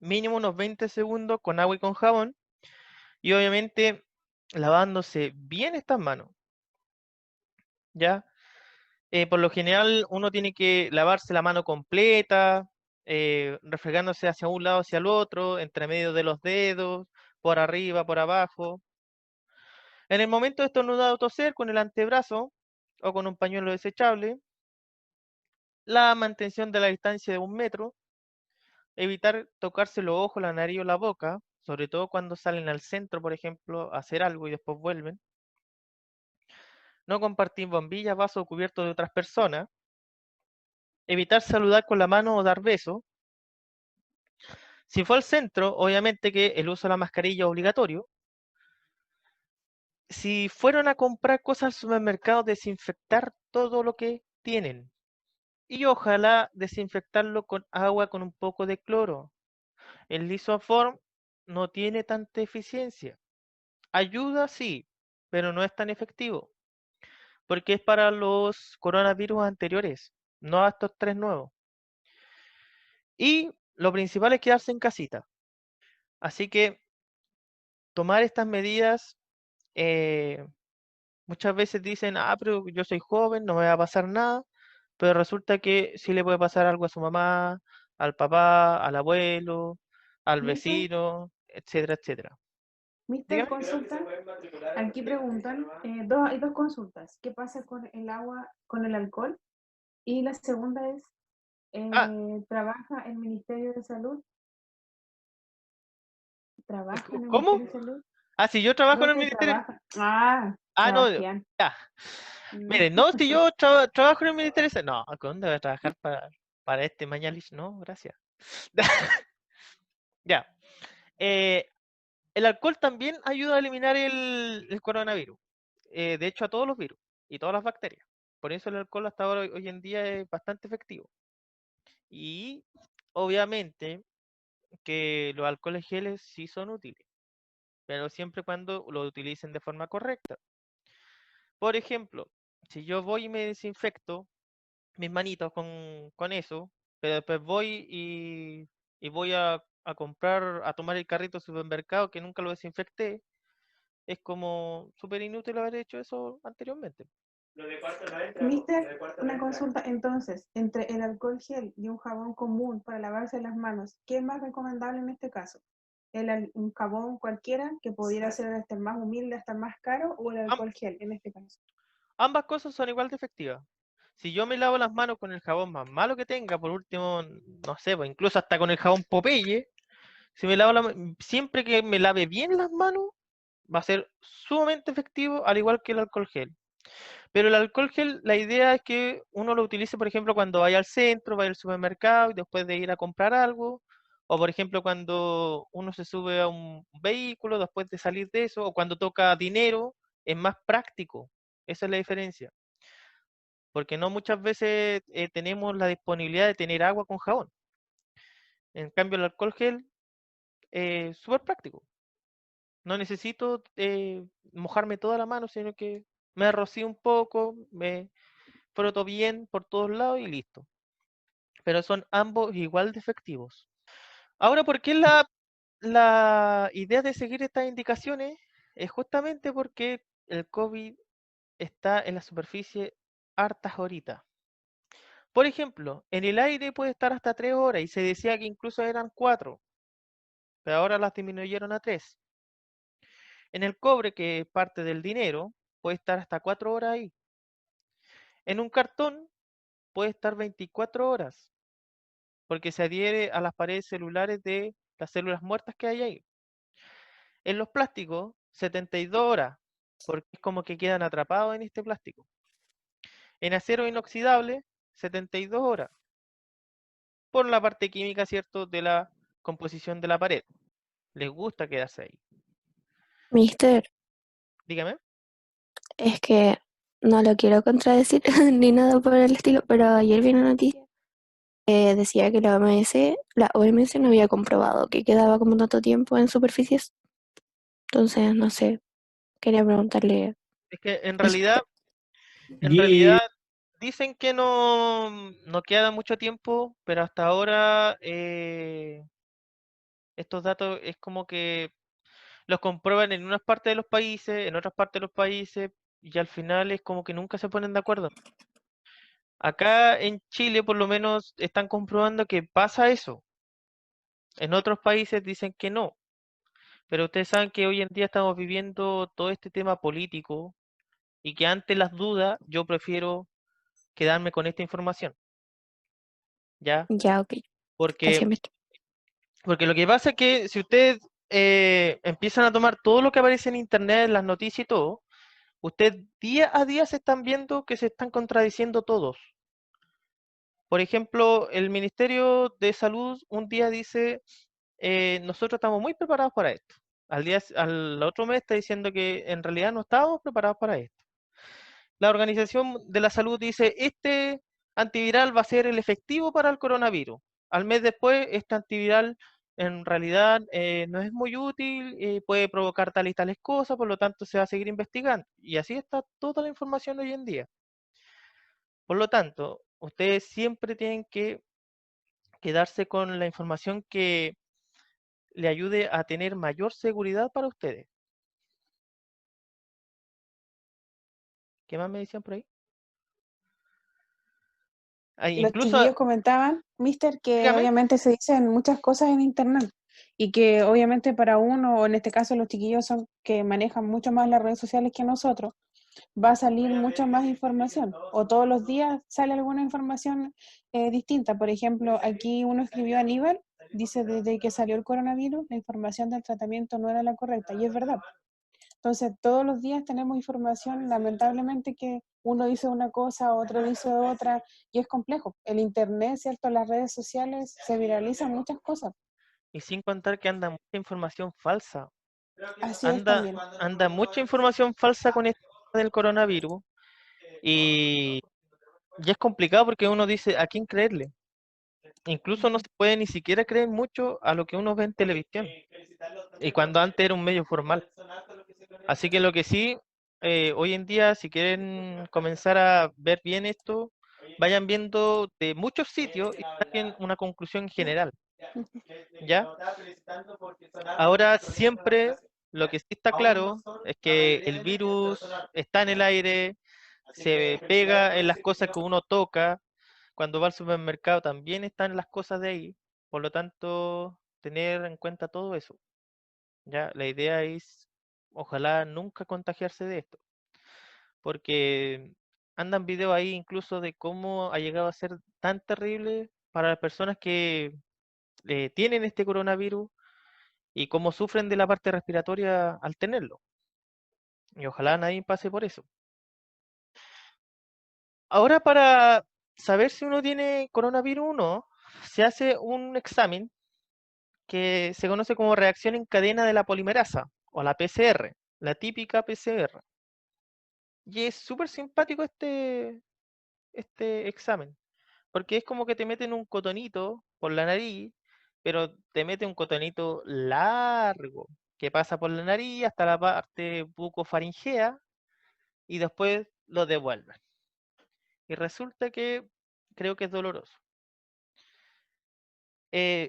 mínimo unos 20 segundos con agua y con jabón, y obviamente lavándose bien estas manos, ¿ya? Por lo general uno tiene que lavarse la mano completa, refregándose hacia un lado, hacia el otro, entre medio de los dedos, por arriba, por abajo. En el momento de estornudar o toser, con el antebrazo o con un pañuelo desechable, la mantención de la distancia de 1 metro, evitar tocarse los ojos, la nariz o la boca, sobre todo cuando salen al centro, por ejemplo, a hacer algo y después vuelven. No compartir bombillas, vasos o cubiertos de otras personas. Evitar saludar con la mano o dar besos. Si fue al centro, obviamente que el uso de la mascarilla es obligatorio. Si fueron a comprar cosas al supermercado, desinfectar todo lo que tienen. Y ojalá desinfectarlo con agua con un poco de cloro. El Lisoform no tiene tanta eficiencia. Ayuda, sí, pero no es tan efectivo, porque es para los coronavirus anteriores, no a estos 3 nuevos. Y lo principal es quedarse en casita. Así que tomar estas medidas, muchas veces dicen, pero yo soy joven, no me va a pasar nada, pero resulta que sí le puede pasar algo a su mamá, al papá, al abuelo, al Mister, vecino, etcétera, etcétera. Mister, Dígame. consulta. Aquí preguntan, hay dos consultas. ¿Qué pasa con el agua, con el alcohol? Y la segunda es, Ah, ¿trabaja el Ministerio de Salud? ¿Trabaja en el ¿cómo? Ministerio de Salud? Si yo trabajo No en el que ministerio. trabaja. No, Sebastián. ya. Mm. Miren, no, si yo trabajo en el ministerio. No, ¿dónde voy a trabajar para este Mañalich? No, gracias. Ya. El alcohol también ayuda a eliminar el coronavirus. De hecho, a todos los virus y todas las bacterias. Por eso el alcohol hasta ahora, hoy en día, es bastante efectivo. Y obviamente que los alcoholes geles sí son útiles, pero siempre cuando lo utilicen de forma correcta. Por ejemplo, si yo voy y me desinfecto mis manitos con eso, pero después voy y voy a comprar, a tomar el carrito al supermercado que nunca lo desinfecté, es como súper inútil haber hecho eso anteriormente. Mister, una consulta entonces, entre el alcohol gel y un jabón común para lavarse las manos, ¿qué es más recomendable en este caso? ¿Un jabón cualquiera que pudiera ser hasta el más humilde, hasta el más caro, o el Am- alcohol gel en este caso? Ambas cosas son igual de efectivas. Si yo me lavo las manos con el jabón más malo que tenga, por último, no sé, pues incluso hasta con el jabón Popeye, si me lavo siempre que me lave bien las manos, va a ser sumamente efectivo, al igual que el alcohol gel. Pero el alcohol gel, la idea es que uno lo utilice, por ejemplo, cuando vaya al centro, vaya al supermercado y después de ir a comprar algo, o por ejemplo, cuando uno se sube a un vehículo después de salir de eso, o cuando toca dinero, es más práctico. Esa es la diferencia. Porque no muchas veces tenemos la disponibilidad de tener agua con jabón. En cambio, el alcohol gel es súper práctico. No necesito mojarme toda la mano, sino que me rocío un poco, me froto bien por todos lados y listo. Pero son ambos igual de efectivos. Ahora, ¿por qué la idea de seguir estas indicaciones? Es justamente porque el COVID está en la superficie hartas horitas. Por ejemplo, en el aire puede estar hasta 3 horas y se decía que incluso eran 4, pero ahora las disminuyeron a 3. En el cobre, que es parte del dinero, puede estar hasta 4 horas ahí. En un cartón puede estar 24 horas, porque se adhiere a las paredes celulares de las células muertas que hay ahí. En los plásticos, 72 horas, porque es como que quedan atrapados en este plástico. En acero inoxidable, 72 horas, por la parte química, ¿cierto?, de la composición de la pared. Les gusta quedarse ahí. Mister, Dígame. es que no lo quiero contradecir ni nada por el estilo, pero ayer vi una noticia que decía que la OMS no había comprobado que quedaba como tanto tiempo en superficies. Entonces, no sé, quería preguntarle, Es que en Mister, realidad dicen que no queda mucho tiempo, pero hasta ahora estos datos es como que los comprueban en unas partes de los países, en otras partes de los países, y al final es como que nunca se ponen de acuerdo. Acá en Chile, por lo menos, están comprobando que pasa eso. En otros países dicen que no. Pero ustedes saben que hoy en día estamos viviendo todo este tema político y que ante las dudas yo prefiero quedarme con esta información, ¿ya? ya, ok, Porque, gracias, Mister. porque lo que pasa es que si ustedes empiezan a tomar todo lo que aparece en internet, en las noticias y todo, ustedes día a día se están viendo que se están contradiciendo todos. Por ejemplo, el Ministerio de Salud un día dice, nosotros estamos muy preparados para esto. Al otro mes está diciendo que en realidad no estábamos preparados para esto. La Organización de la Salud dice, este antiviral va a ser el efectivo para el coronavirus. Al mes después, este antiviral en realidad no es muy útil, puede provocar tales y tales cosas, por lo tanto se va a seguir investigando. Y así está toda la información hoy en día. Por lo tanto, ustedes siempre tienen que quedarse con la información que le ayude a tener mayor seguridad para ustedes. ¿Qué más me decían por ahí? Los Incluso, chiquillos comentaban, mister, que dígame. obviamente se dicen muchas cosas en internet y que obviamente para uno, o en este caso los chiquillos son que manejan mucho más las redes sociales que nosotros, va a salir mucha más información o todos los días sale alguna información distinta. Por ejemplo, aquí uno escribió a Aníbal, dice desde que salió el coronavirus la información del tratamiento no era la correcta y es verdad. Entonces, todos los días tenemos información, lamentablemente, que uno dice una cosa, otro dice otra, y es complejo. El internet, ¿cierto? Las redes sociales se viralizan muchas cosas. Y sin contar que anda mucha información falsa. Así es también. Anda mucha información falsa con esto del coronavirus. Y es complicado porque uno dice, ¿a quién creerle? Incluso no se puede ni siquiera creer mucho a lo que uno ve en televisión. Y cuando antes era un medio formal. Así que lo que sí, hoy en día, si quieren comenzar a ver bien esto, vayan viendo de muchos sitios y saquen una conclusión general. ¿Ya? Ahora siempre lo que sí está claro es que el virus está en el aire, se pega en las cosas que uno toca. Cuando va al supermercado también están las cosas de ahí. Por lo tanto, tener en cuenta todo eso. ¿Ya? La idea es, ojalá nunca contagiarse de esto. Porque andan videos ahí incluso de cómo ha llegado a ser tan terrible para las personas que tienen este coronavirus y cómo sufren de la parte respiratoria al tenerlo. Y ojalá nadie pase por eso. Ahora, para saber si uno tiene coronavirus o no, se hace un examen que se conoce como reacción en cadena de la polimerasa, o la PCR, la típica PCR. Y es súper simpático este examen, porque es como que te meten un cotonito por la nariz, pero te mete un cotonito largo, que pasa por la nariz hasta la parte bucofaringea y después lo devuelven. Y resulta que creo que es doloroso.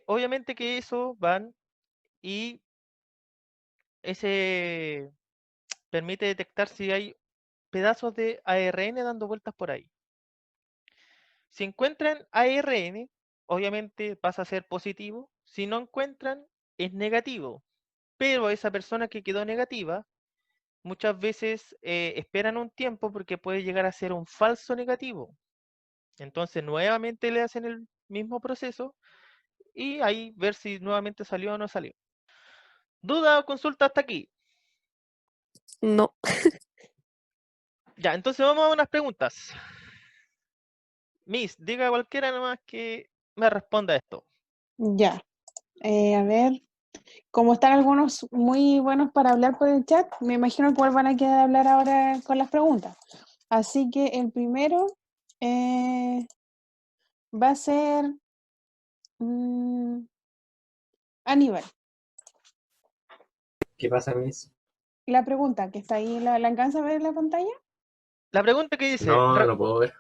Obviamente que eso van y ese permite detectar si hay pedazos de ARN dando vueltas por ahí. Si encuentran ARN, obviamente pasa a ser positivo. Si no encuentran, es negativo. Pero esa persona que quedó negativa, muchas veces esperan un tiempo porque puede llegar a ser un falso negativo. Entonces nuevamente le hacen el mismo proceso y ahí ver si nuevamente salió o no salió. ¿Duda o consulta hasta aquí? No. Ya, entonces vamos a unas preguntas. Miss, diga cualquiera nomás que me responda esto. Ya. A ver, como están algunos muy buenos para hablar por el chat, me imagino que igual van a quedar a hablar ahora con las preguntas. Así que el primero va a ser Aníbal. ¿Qué pasa, Miss? La pregunta que está ahí, ¿la alcanza a ver en la pantalla? La pregunta que dice, No, no puedo ver.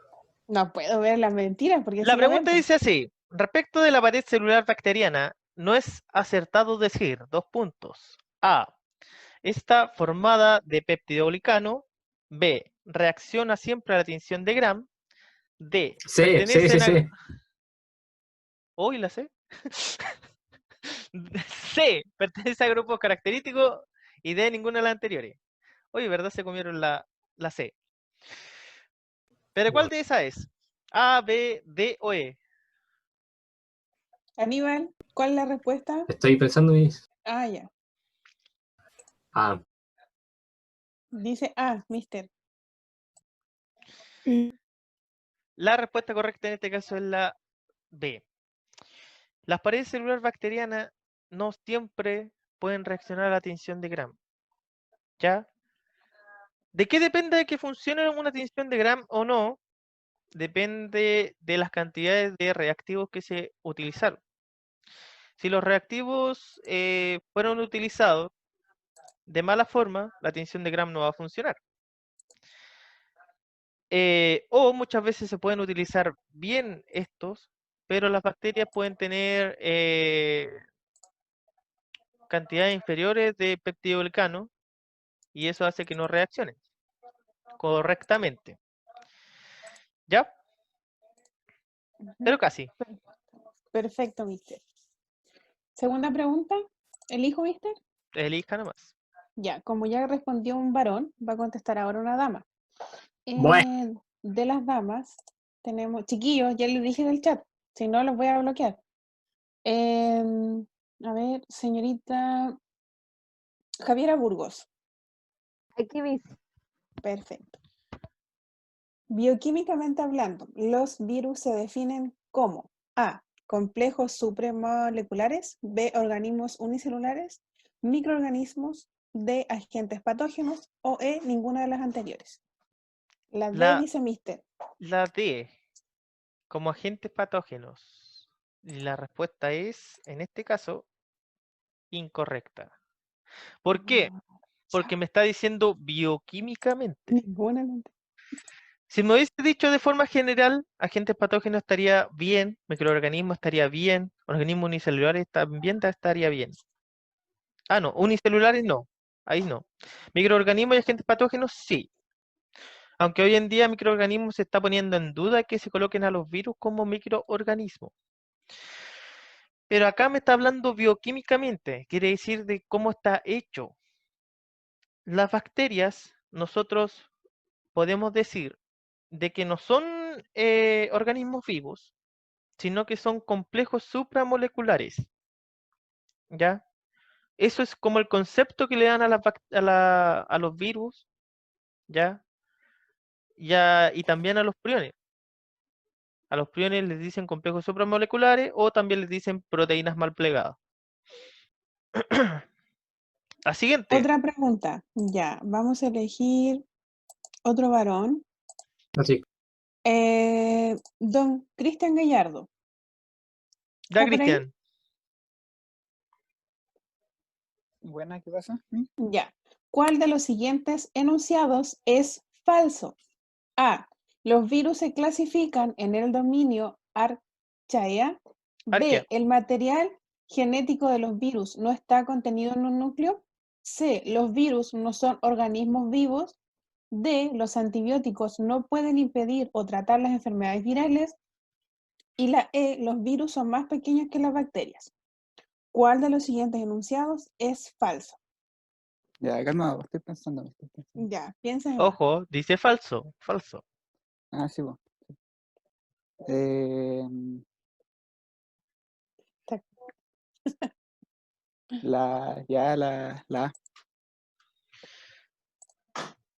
No puedo ver las mentiras porque la sí la ven, pregunta pues. dice así, respecto de la pared celular bacteriana, no es acertado decir, dos puntos. A, está formada de peptidoglicano. B, reacciona siempre a la tinción de Gram. D, Sí, pertenece a... sí. ¿Hoy la C? C, pertenece a grupos característicos y D, ninguna de las anteriores. Oye, ¿verdad? Se comieron la C. ¿Pero cuál de esas es? A, B, D o E. Aníbal, ¿cuál es la respuesta? Estoy pensando, Miss. Ah, ya. Ah, Dice mister. Mm, La respuesta correcta en este caso es la B. Las paredes celulares bacterianas no siempre pueden reaccionar a la tinción de Gram. ¿Ya? ¿De qué depende de que funcione una tinción de Gram o no? Depende de las cantidades de reactivos que se utilizaron. Si los reactivos fueron utilizados de mala forma, la tinción de Gram no va a funcionar. O muchas veces se pueden utilizar bien estos, pero las bacterias pueden tener cantidades inferiores de peptidoglicano y eso hace que no reaccionen correctamente. ¿Ya? Pero casi. Perfecto, mister. Segunda pregunta. ¿Elijo, mister? Elija nomás. Ya, como ya respondió un varón, va a contestar ahora una dama. Bueno. De las damas, tenemos, chiquillos, ya les dije en el chat, si no los voy a bloquear. A ver, señorita Javiera Burgos. Aquí dice, Perfecto. Bioquímicamente hablando, los virus se definen como A, complejos supramoleculares, B, organismos unicelulares, microorganismos, D, agentes patógenos o E, ninguna de las anteriores. La D dice mister. La D, como agentes patógenos. La respuesta es, en este caso, incorrecta. ¿Por qué? Porque me está diciendo bioquímicamente. Ninguna. Si me hubiese dicho de forma general, agentes patógenos estaría bien, microorganismos estaría bien, organismos unicelulares también estaría bien. Ah, no, unicelulares no, ahí no. Microorganismos y agentes patógenos sí. Aunque hoy en día microorganismos se está poniendo en duda que se coloquen a los virus como microorganismos. Pero acá me está hablando bioquímicamente, quiere decir de cómo está hecho. Las bacterias, nosotros podemos decir de que no son organismos vivos, sino que son complejos supramoleculares. ¿Ya? Eso es como el concepto que le dan a los virus, ¿ya? Y también a los priones. A los priones les dicen complejos supramoleculares o también les dicen proteínas mal plegadas. La siguiente. Otra pregunta. Ya, vamos a elegir otro varón. Así. Don Cristian Gallardo. Ya, ¿Está por ahí? Cristian. Buena, ¿qué pasa? Ya. ¿Cuál de los siguientes enunciados es falso? A. Los virus se clasifican en el dominio Archaea. Arquea. B. El material genético de los virus no está contenido en un núcleo. C. Los virus no son organismos vivos. D. Los antibióticos no pueden impedir o tratar las enfermedades virales. Y la E. Los virus son más pequeños que las bacterias. ¿Cuál de los siguientes enunciados es falso? Ya, calmado, estoy pensando. Ya, piensa en Ojo, dice falso. Falso. Ah, sí, bueno. La A.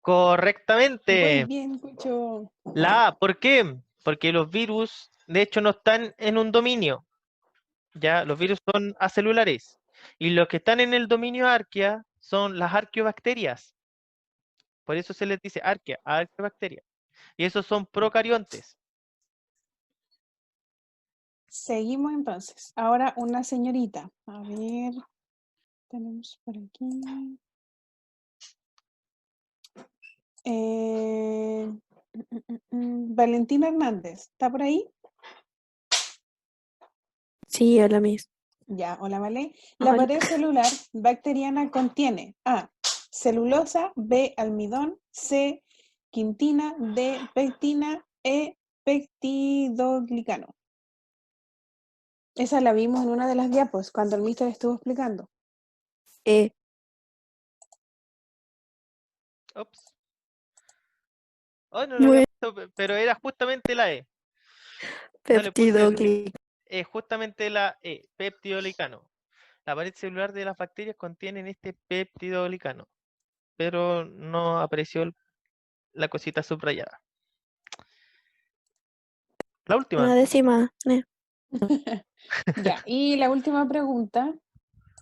Correctamente. Muy bien, Cucho. La A, ¿por qué? Porque los virus, de hecho, no están en un dominio. Ya, los virus son acelulares. Y los que están en el dominio arquea son las arqueobacterias. Por eso se les dice arquea, arqueobacteria. Y esos son procariontes. Seguimos entonces. Ahora una señorita. A ver, tenemos por aquí. Valentina Hernández, ¿está por ahí? Sí, hola, Miss. Ya, hola, Vale. La Hola. pared celular bacteriana contiene A, celulosa, B, almidón, C, quintina, D, pectina, E, peptidoglicano. Esa la vimos en una de las diapos cuando el mister estuvo explicando. Ups. Oh, no lo Bueno. había puesto, pero era justamente la E. No le puse Peptidoglicano. justamente la E, peptidoglicano. La pared celular de las bacterias contienen este peptidoglicano, pero no apareció la cosita subrayada. La última. Una décima. Ya, y la última pregunta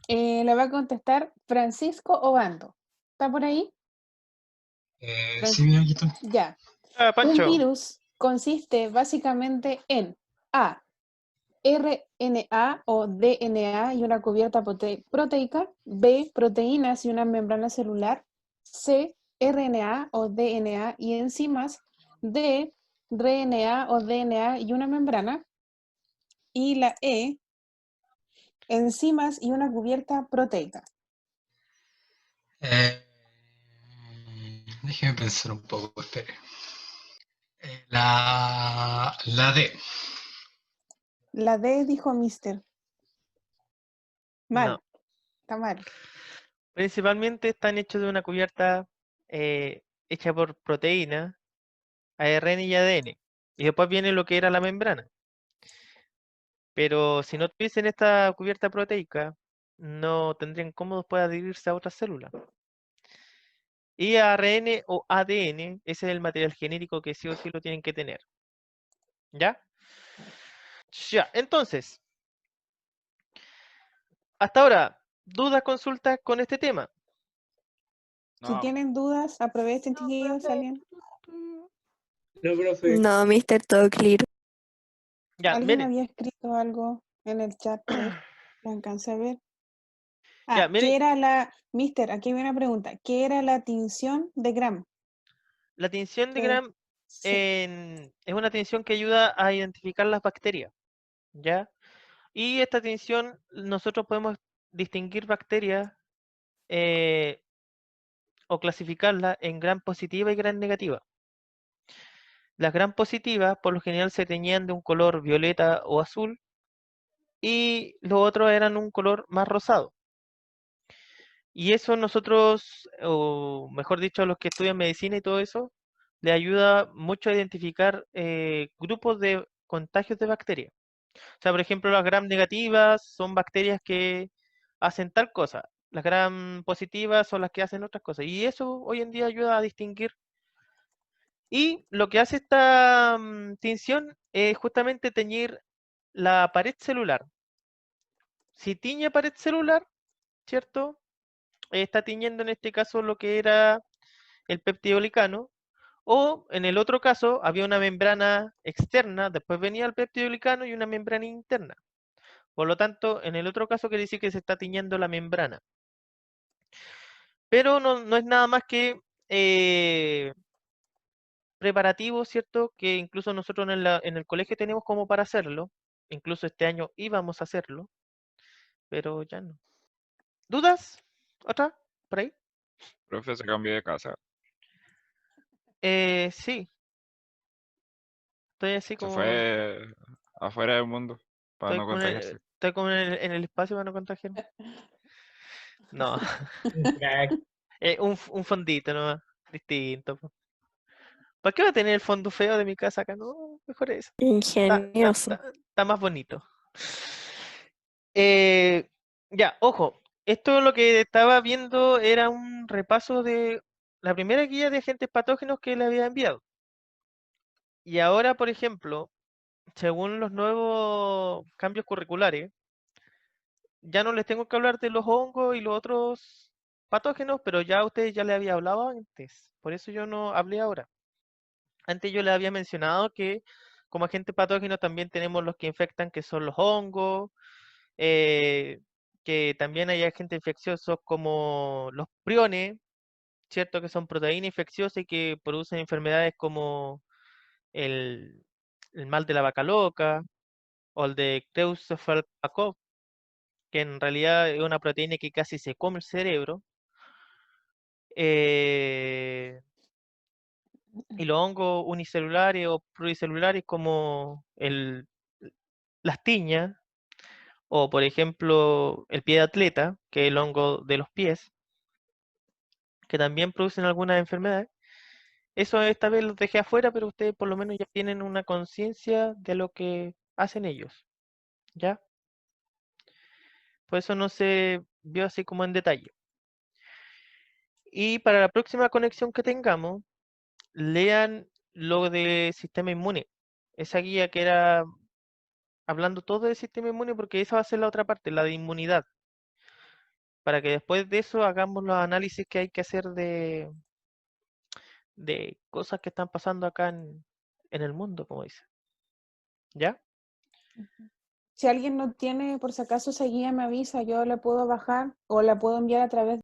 la va a contestar Francisco Obando. ¿Está por ahí? Sí, mi amiguito. Ya. Ah, Un Pancho. virus consiste básicamente en A, RNA o DNA y una cubierta proteica, B, proteínas y una membrana celular, C, RNA o DNA y enzimas, D, RNA o DNA y una membrana, y la E, enzimas y una cubierta proteica. Déjeme pensar un poco, espere. La D. La D dijo Mister. Mal, No. está mal. Principalmente están hechos de una cubierta hecha por proteína, ARN y ADN. Y después viene lo que era la membrana. Pero si no tuviesen esta cubierta proteica, no tendrían cómo después adherirse a otras células. Y ARN o ADN, ese es el material genético que sí o sí lo tienen que tener. ¿Ya? Ya, entonces, hasta ahora, ¿dudas, consultas con este tema? Si tienen dudas, aprovechen, chiquillos, alguien. No, profe. No, mister, todo clear. Ya, Alguien miren, había escrito algo en el chat, a ver, lo alcancé a ver. ya, Ah, miren, ¿qué era la, Mister, aquí hay una pregunta, ¿qué era la tinción de Gram? la tinción de Que- Gram sí. es una tinción que ayuda a identificar las bacterias, ¿ya? Y esta tinción, nosotros podemos distinguir bacterias eh, o clasificarlas en Gram positiva y Gram negativa. Las Gram positivas, por lo general, se teñían de un color violeta o azul, y los otros eran un color más rosado. Y eso nosotros, o mejor dicho, a los que estudian medicina y todo eso, le ayuda mucho a identificar grupos de contagios de bacterias. O sea, por ejemplo, las gram negativas son bacterias que hacen tal cosa. Las gram positivas son las que hacen otras cosas. Y eso hoy en día ayuda a distinguir. Y lo que hace esta tinción es justamente teñir la pared celular. Si tiñe pared celular, ¿cierto? Está tiñendo en este caso lo que era el peptidoglicano, o en el otro caso había una membrana externa, después venía el peptidoglicano y una membrana interna. Por lo tanto, en el otro caso quiere decir que se está tiñendo la membrana. Pero no es nada más que preparativo, ¿cierto? Que incluso nosotros en el colegio tenemos como para hacerlo. Incluso este año íbamos a hacerlo, pero ya no. ¿Dudas? ¿Otra? ¿Por ahí? Profe se cambió de casa. Sí, estoy así Se como... fue afuera del mundo para no contagiarse. Estoy como en el espacio para no contagiarme. No, Crack. un fondito nomás, distinto, po. ¿Por qué va a tener el fondo feo de mi casa acá? No, mejor eso. Ingenioso. Está más bonito. Eh, ya, ojo, esto lo que estaba viendo era un repaso de la primera guía de agentes patógenos que le había enviado. Y ahora, por ejemplo, según los nuevos cambios curriculares, ya no les tengo que hablar de los hongos y los otros patógenos, pero ya a ustedes ya les había hablado antes. Por eso yo no hablé ahora. Antes yo les había mencionado que como agentes patógenos también tenemos los que infectan, que son los hongos, eh, que también hay agentes infecciosos como los priones, ¿cierto? Que son proteínas infecciosas y que producen enfermedades como el, el mal de la vaca loca o el de Creutzfeldt-Jakob, que en realidad es una proteína que casi se come el cerebro. Y los hongos unicelulares o pluricelulares como las tiñas, o por ejemplo el pie de atleta, que es el hongo de los pies, que también producen algunas enfermedades. Eso esta vez los dejé afuera, pero ustedes por lo menos ya tienen una conciencia de lo que hacen ellos, ¿ya? Por eso no se vio así como en detalle. Y para la próxima conexión que tengamos, lean lo de sistema inmune. Esa guía que era hablando todo del sistema inmune, porque esa va a ser la otra parte, la de inmunidad. Para que después de eso hagamos los análisis que hay que hacer de cosas que están pasando acá en el mundo, como dice. ¿Ya? Si alguien no tiene, por si acaso, esa guía, me avisa, yo la puedo bajar o la puedo enviar a través